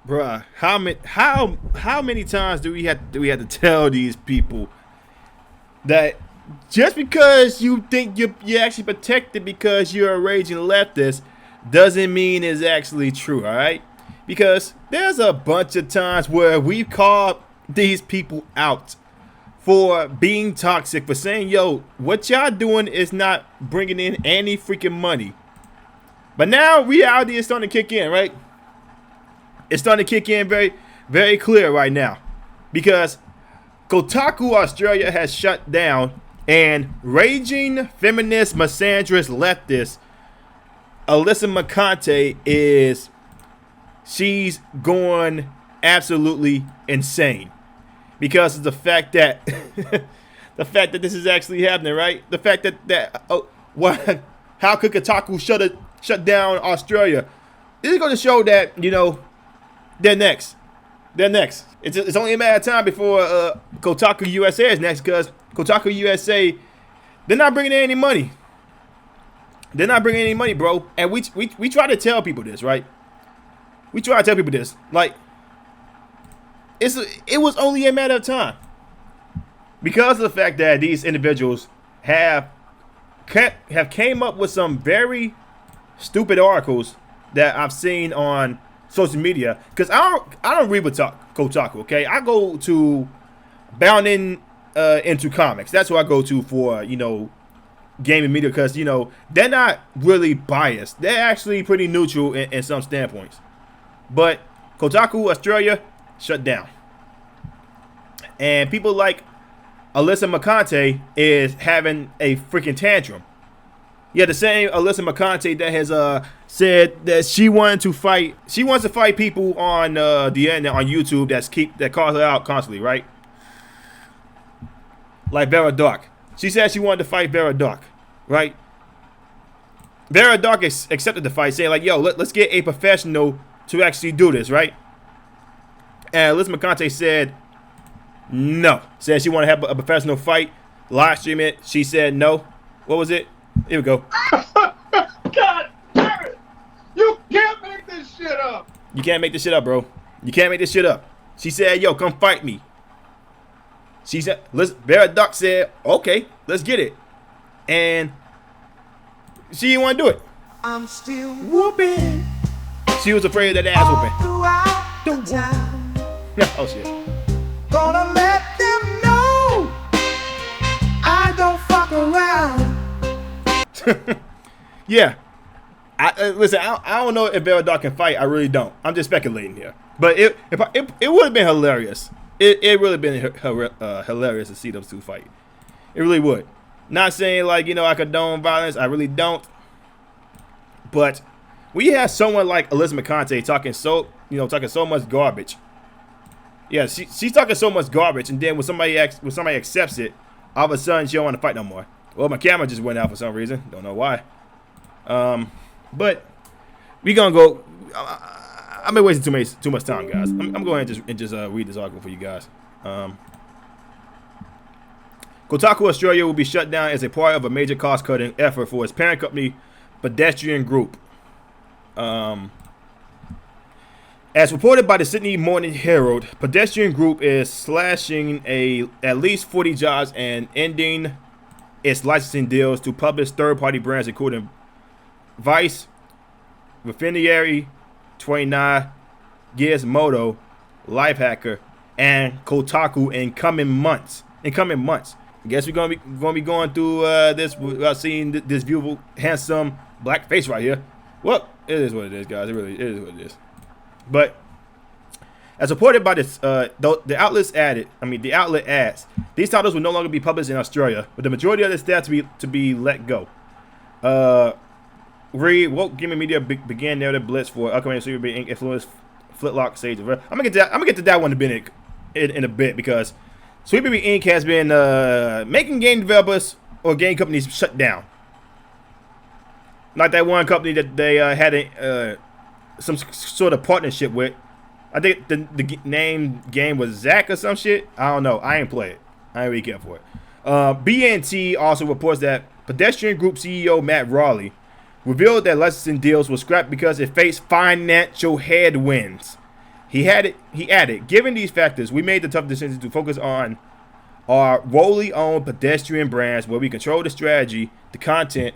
Bruh, how many times do we have to tell these people that just because you think you're actually protected because you're a raging leftist doesn't mean it's actually true, all right? Because there's a bunch of times where we've called these people out for being toxic, for saying, yo, what y'all doing is not bringing in any freaking money. But now reality is starting to kick in, right? It's starting to kick in very, very clear right now. Because Kotaku Australia has shut down, and raging feminist, misandrist, leftist Alyssa Mercante she's going absolutely insane because of the fact that this is actually happening, right? The fact that what how could Kotaku shut down Australia? This is going to show that they're next. They're next. It's only a matter of time before Kotaku USA is next, because Kotaku USA, they're not bringing in any money. They're not bringing any money, bro. And we try to tell people this, right? We try to tell people this. Like, it was only a matter of time. Because of the fact that these individuals have came up with some very stupid articles that I've seen on social media. Because I don't read with Kotaku, okay? I go to Bound into Comics. That's who I go to for, gaming media, because they're not really biased. They're actually pretty neutral in some standpoints. But Kotaku Australia shut down, and people like Alyssa Mercante is having a freaking tantrum. Yeah, the same Alyssa Mercante that has said that she wants to fight people on the internet, on YouTube, that calls her out constantly, right? Like Vera Dark. She said she wanted to fight Vera Dark, right? Vera Dark accepted the fight, saying like, yo, let's get a professional to actually do this, right? And Alyssa Mercante said no. Said she wanted to have a professional fight, live stream it. She said no. What was it? Here we go. God damn it! You can't make this shit up! You can't make this shit up, bro. You can't make this shit up. She said, yo, come fight me. She said, Vera Duck said, okay, let's get it. And she didn't want to do it. I'm still whooping. She was afraid of that ass whooping. Oh, shit. Gonna let them know I don't fuck around. Yeah. Listen, I don't know if Vera Duck can fight. I really don't. I'm just speculating here. But it would have been hilarious. It really been hilarious to see those two fight. It really would. Not saying like I condone violence. I really don't. But we have someone like Alyssa Mercante talking so much garbage. Yeah, she's talking so much garbage, and then when somebody accepts it, all of a sudden she don't want to fight no more. Well, my camera just went out for some reason. Don't know why. But we gonna go. I've been wasting too much time, guys. I'm going to just read this article for you guys. Kotaku Australia will be shut down as a part of a major cost-cutting effort for its parent company, Pedestrian Group. As reported by the Sydney Morning Herald, Pedestrian Group is slashing at least 40 jobs and ending its licensing deals to publish third-party brands including Vice, Refinery 29, Gizmodo, Lifehacker, and Kotaku in coming months. I guess we're gonna be going through this without seeing this beautiful, handsome black face right here. Well, it is what it is, guys. It is what it is. But as reported by this, the outlet adds these titles will no longer be published in Australia, with the majority of the staff to be let go. Woke Gaming Media began narrative blitz for upcoming Sweeper Bee Inc. influenced Flintlock Sage. I'm gonna get to that one in a bit, because Sweeper Bee Inc. has been making game developers or game companies shut down. Like that one company that they had some sort of partnership with. I think the name game was Zach or some shit. I don't know. I ain't play it. I ain't really care for it. BNT also reports that Pedestrian Group CEO Matt Raleigh revealed that licensing deals were scrapped because it faced financial headwinds. He added, given these factors, we made the tough decision to focus on our wholly owned pedestrian brands where we control the strategy, the content,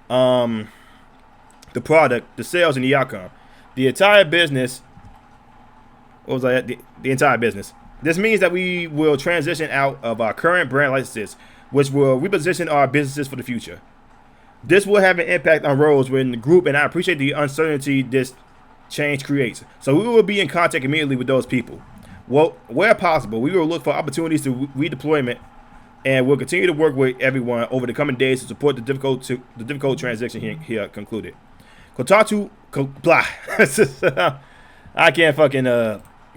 the product, the sales, and the outcome. The entire business, the entire business. This means that we will transition out of our current brand licenses, which will reposition our businesses for the future. This will have an impact on roles within the group, and I appreciate the uncertainty this change creates. So we will be in contact immediately with those people. Well, where possible, we will look for opportunities to redeployment, and we'll continue to work with everyone over the coming days to support the difficult transition here concluded. Kotaku, blah. I can't fucking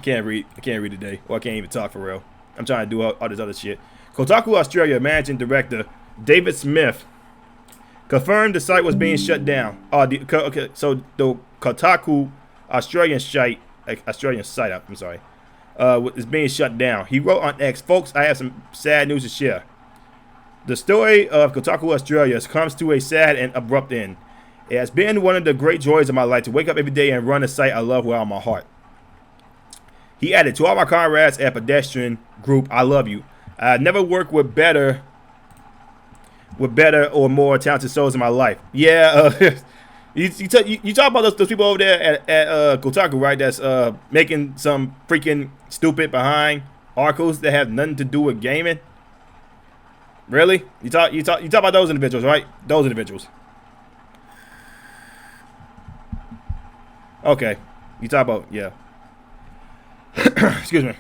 can't read today, or I can't even talk for real. I'm trying to do all this other shit. Kotaku Australia managing director David Smith confirmed the site was being shut down. So the Kotaku Australian site, I'm sorry, is being shut down. He wrote on X, "Folks, I have some sad news to share. The story of Kotaku Australia comes to a sad and abrupt end. It has been one of the great joys of my life to wake up every day and run a site I love with all my heart." He added, "To all my comrades at Pedestrian Group, I love you. I never worked with better or more talented souls in my life." Yeah, you talk about those people over there at Kotaku, right? That's making some freaking stupid behind articles that have nothing to do with gaming. Really? You talk about those individuals, right? Those individuals. Okay, you talk about, yeah. Excuse me.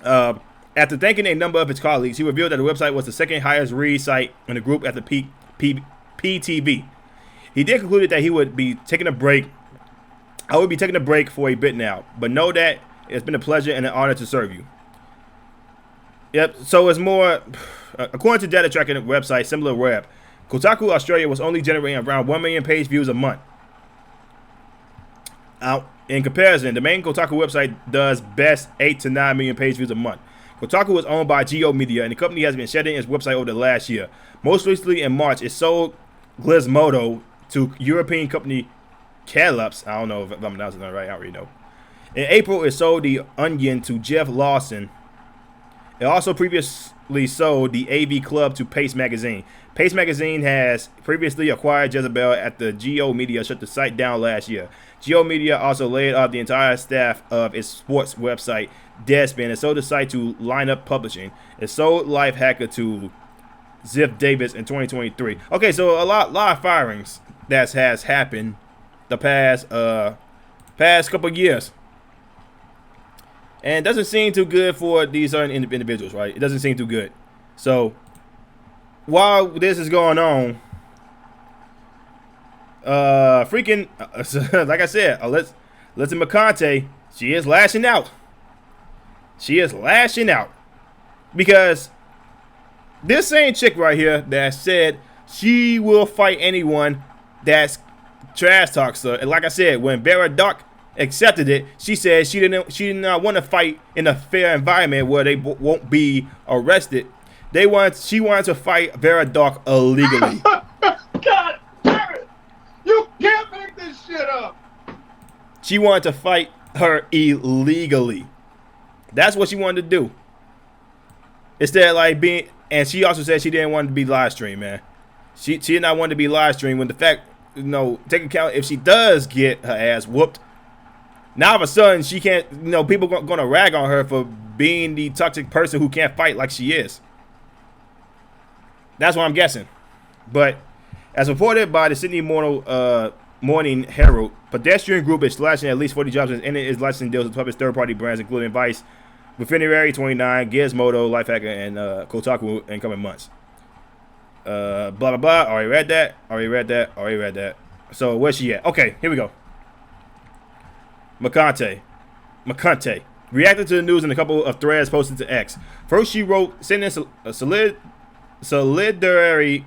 After thanking a number of his colleagues, he revealed that the website was the second highest read site in the group after PTV. He then concluded that he would be taking a break. I would be taking a break for a bit now, but know that it's been a pleasure and an honor to serve you. Yep, so it's more, according to data tracking website SimilarWeb, Kotaku Australia was only generating around 1 million page views a month. In comparison, the main Kotaku website does best 8 to 9 million page views a month. Kotaku is owned by Geo Media, and the company has been shedding its website over the last year. Most recently, in March, it sold Gizmodo to European company Calypso. I don't know if I'm announcing that right. I don't really know. In April, it sold The Onion to Jeff Lawson. It also previously sold the AV Club to Pace Magazine. Pace Magazine has previously acquired Jezebel after Geo Media shut the site down last year. Geo Media also laid off the entire staff of its sports website, Deadspin, and sold the site to Lineup Publishing. It sold Lifehacker to Ziff Davis in 2023. Okay, so a lot of firings that has happened the past couple of years. And it doesn't seem too good for these certain individuals, right? It doesn't seem too good. So while this is going on, like I said, Alyssa Mercante, she is lashing out. She is lashing out because this same chick right here that said she will fight anyone that's trash talks her. And like I said, when Vera Dark accepted it, she said she did not want to fight in a fair environment where they won't be arrested. She wanted to fight Vera Dark illegally. God damn it! You can't make this shit up. She wanted to fight her illegally. That's what she wanted to do. Instead, like being, and she also said she didn't want to be live streamed, man. She did not want to be live streamed. When the fact, take account if she does get her ass whooped, now all of a sudden she can't. People gonna rag on her for being the toxic person who can't fight like she is. That's what I'm guessing. But as reported by the Sydney Morning Herald, Pedestrian Group is slashing at least 40 jobs and ending its licensing deals with public third-party brands, including Vice, Refinery 29, Gizmodo, Lifehacker, and Kotaku in coming months. Blah, blah, blah. Already read that. So where's she at? Okay, here we go. Mercante reacted to the news in a couple of threads posted to X. First, she wrote, sending a solidarity.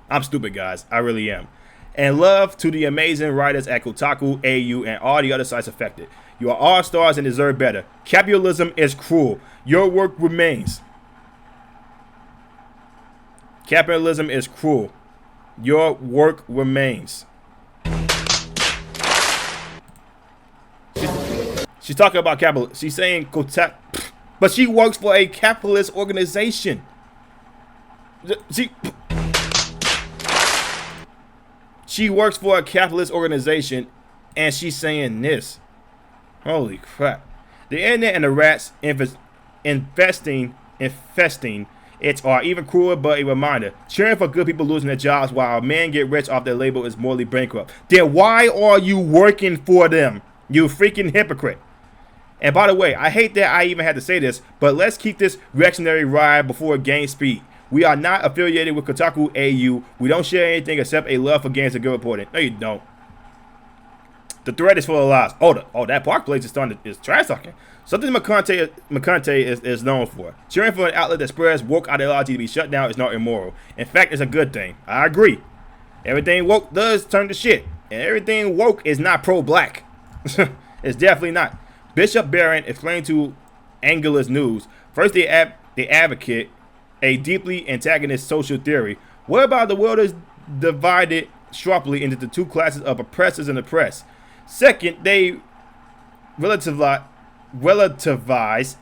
I'm stupid, guys. I really am. And love to the amazing writers at Kotaku, AU, and all the other sites affected. You are all stars and deserve better. Capitalism is cruel. Your work remains. Capitalism is cruel. Your work remains. She's talking about capital. She's saying Kotaku, but she works for a capitalist organization. She works for a capitalist organization, and she's saying this. Holy crap! The internet and the rats infesting it are even crueler, but a reminder. Cheering for good people losing their jobs while men get rich off their label is morally bankrupt. Then why are you working for them? You freaking hypocrite. And by the way, I hate that I even had to say this, but let's keep this reactionary ride before it gains speed. We are not affiliated with Kotaku AU. We don't share anything except a love for games and good reporting. No, you don't. The thread is full of lies. Oh, that Park Place is trash talking. Something Mercante is known for. Cheering for an outlet that spreads woke ideology to be shut down is not immoral. In fact, it's a good thing. I agree. Everything woke does turn to shit. And everything woke is not pro-black. It's definitely not. Bishop Barron explained to Angular's News. First, they advocate a deeply antagonist social theory, whereby the world is divided sharply into the two classes of oppressors and oppressed. Second, they relativize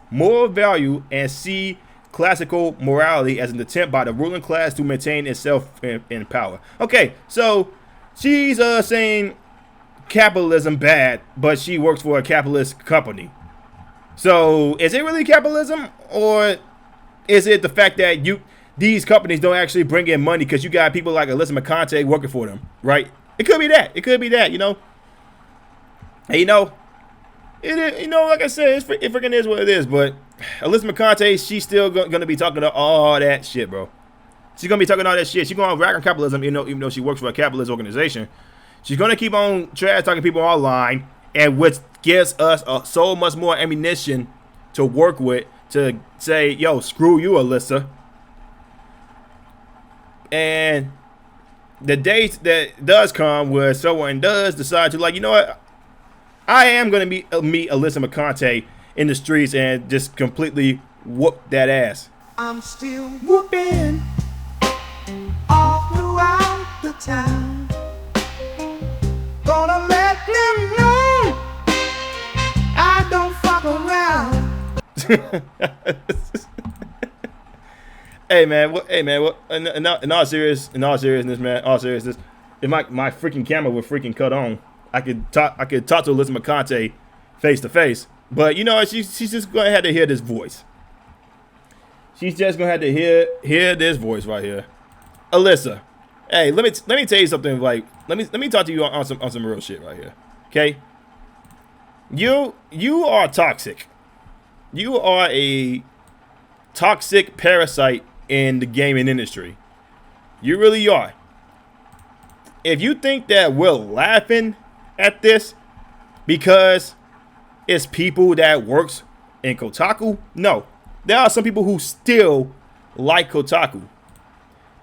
moral value and see classical morality as an attempt by the ruling class to maintain itself in power. Okay, so she's saying capitalism bad, but she works for a capitalist company. So is it really capitalism, or is it the fact that these companies don't actually bring in money because you got people like Alyssa Mercante working for them, right? It could be that. It could be that, you know. And you know, it is, you know, like I said, it freaking is what it is. But Alyssa Mercante, she's still gonna be talking all that shit, bro. She's gonna be talking all that shit. She's gonna rag on capitalism, even though she works for a capitalist organization. She's gonna keep on trash talking people online, and which gives us so much more ammunition to work with to say, yo, screw you, Alyssa. And the day that does come where someone does decide to, like, you know what, I am going to meet Alyssa Mercante in the streets and just completely whoop that ass. I'm still whooping all throughout the town. Gonna let them know I don't fuck around. Hey man, in all seriousness, man, if my freaking camera would freaking cut on, I could talk to Alyssa Mercante face to face. But you know, she's just gonna have to hear this voice. She's just gonna have to hear this voice right here. Alyssa, hey, let me tell you something. Like, let me talk to you on some real shit right here. Okay? You are toxic. You are a toxic parasite in the gaming industry. You really are. If you think that we're laughing at this because it's people that works in Kotaku, no. There are some people who still like Kotaku.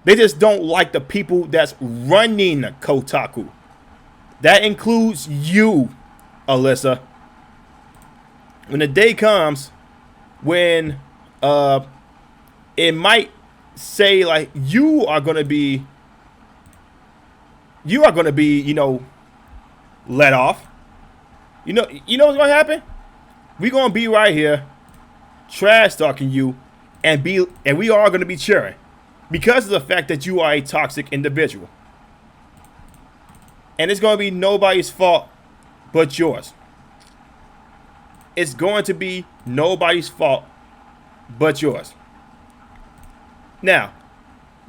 They just don't like the people that's running Kotaku. That includes you, Alyssa. When the day comes when it might say like you are gonna be, you know, let off. You know what's gonna happen? We gonna be right here, trash talking you, and we are gonna be cheering because of the fact that you are a toxic individual, and it's gonna be nobody's fault but yours. It's going to be nobody's fault but yours. Now,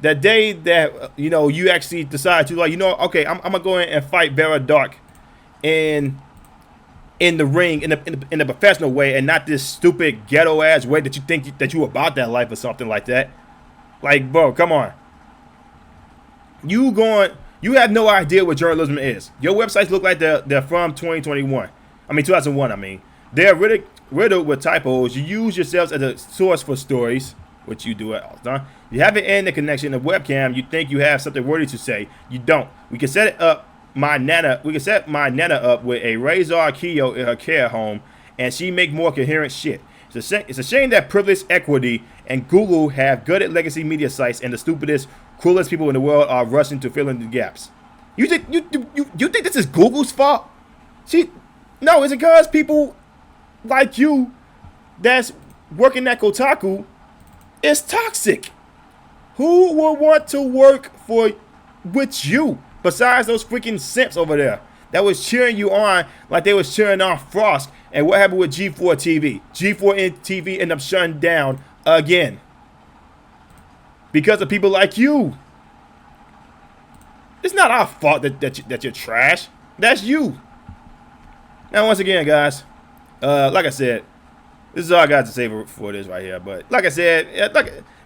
that day that you actually decide to, like, okay, I'm gonna go in and fight Vera Dark in the ring in a professional way, and not this stupid ghetto ass way that you think that you about that life or something like that. Like, bro, come on. You have no idea what journalism is. Your websites look like they're from 2001. 2001. I mean, they're riddled with typos. You use yourselves as a source for stories, which you do all the time. You have an internet connection, a webcam. You think you have something worthy to say. You don't. We can set my nana up with a Razor Keo in her care home, and she make more coherent shit. It's a shame that Privilege, Equity, and Google have gutted legacy media sites, and the stupidest, cruelest people in the world are rushing to fill in the gaps. You think this is Google's fault? No, it's because people like you that's working at Kotaku is toxic. Who will want to work with you besides those freaking simps over there that was cheering you on like they was cheering on Frost? And what happened with G4 TV? G4 TV ended up shutting down again because of people like you. It's not our fault that you're trash. That's you. Now, once again, guys, like I said, this is all I got to say for this right here. But like I said,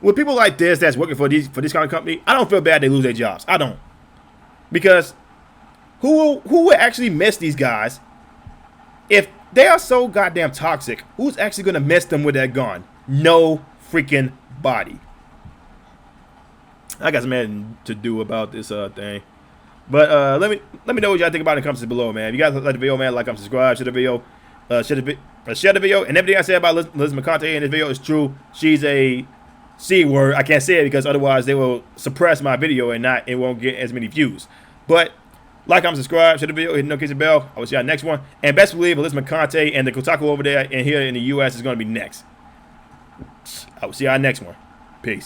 with people like this that's working for this kind of company, I don't feel bad they lose their jobs. I don't, because who will actually miss these guys if they are so goddamn toxic? Who's actually gonna miss them with that gun? No freaking body. I got some man to do about this thing. But let me know what y'all think about it in the comments below, man. If you guys like the video, man, like, comment, subscribe, share the video, share the video. And everything I said about Alyssa Mercante in this video is true. She's a C word. I can't say it because otherwise they will suppress my video and it won't get as many views. But like, comment, subscribe, share the video, hit the notification bell. I will see y'all next one. And best believe Alyssa Mercante and the Kotaku over there and here in the US is going to be next. I will see y'all next one. Peace.